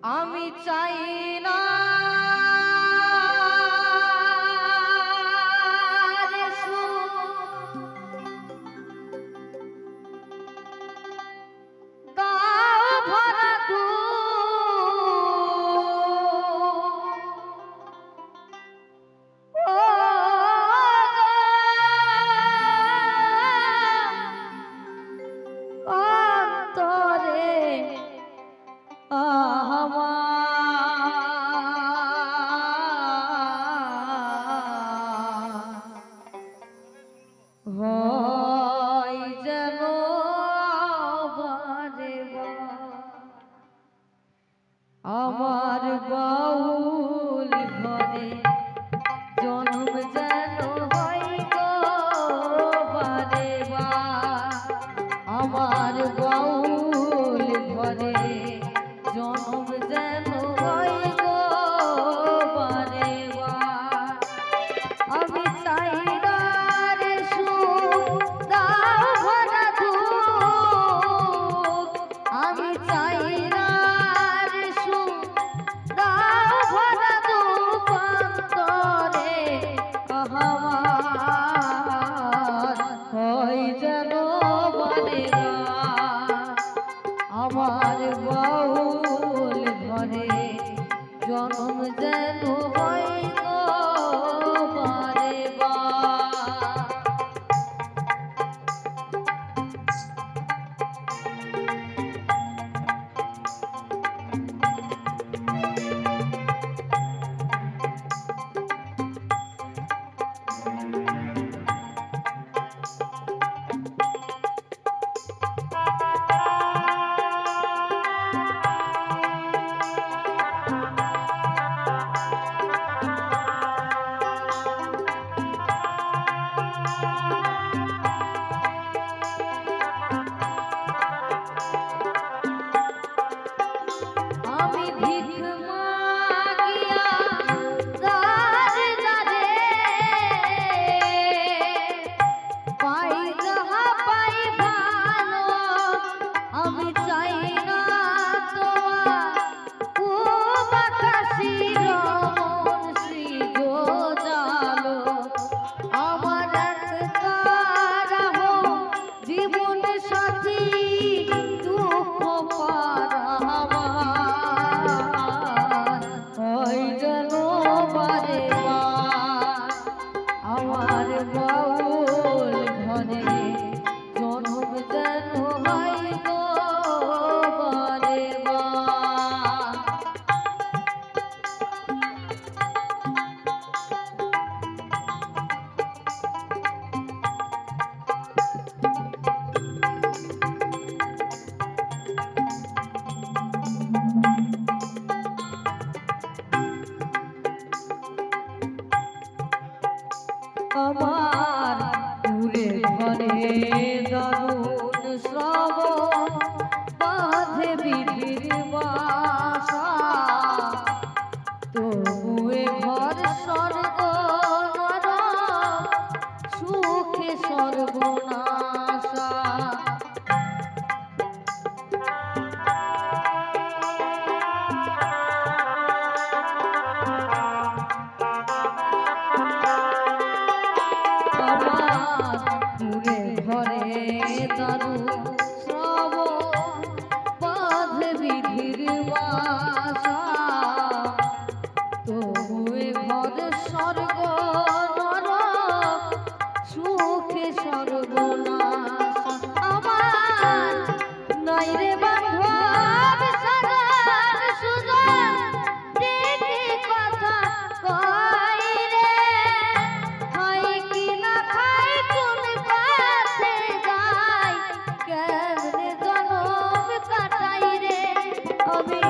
আমি চাই না রে দাও ভরা অন্তরে হয় যেন বারে আমার বাউল ঘরে জন্ম যেন হয় গো বারে আমার বাউল ঘরে জন্ম যেন হয় গো বারে আমি চাই না রে সুখ দাও ভরা দুঃখ আমি চাই না রে সুখ দাও ভরা দুঃখ অন্তরে আমার হয় যেন বলে আমার বাউল ঘরে জন্ম যেন হয় গো বারে আমি ভিখ মাগিয়া দারে দারে পাই যাহা পাই ভালো আমি চাই না তোমার খুব আকাশী রমন শ্রী জালো আমার একবার জীবন সাথী দুঃখ পারা আমার বাউল ঘরে জন্ম যেন হয় গো বারে আমার পুরে ঘরে দারুণ শ্রবণ বাঁধে বিধির বাসা তবুয়ে ঘর স্বর্গ নরক সুখে সর্বনাশা ঘরে দারু সব বাঁধ বিধির বাসা তবুয়ে ঘর স্বর্গ নরক সুখে সর্বনাশা আমার নাই রে বান্ধব সাগর সুজন দেখে কথা কই রে হয় কি না খাই কোন পথে যাই কেমনে জনম কাটাই রে আমি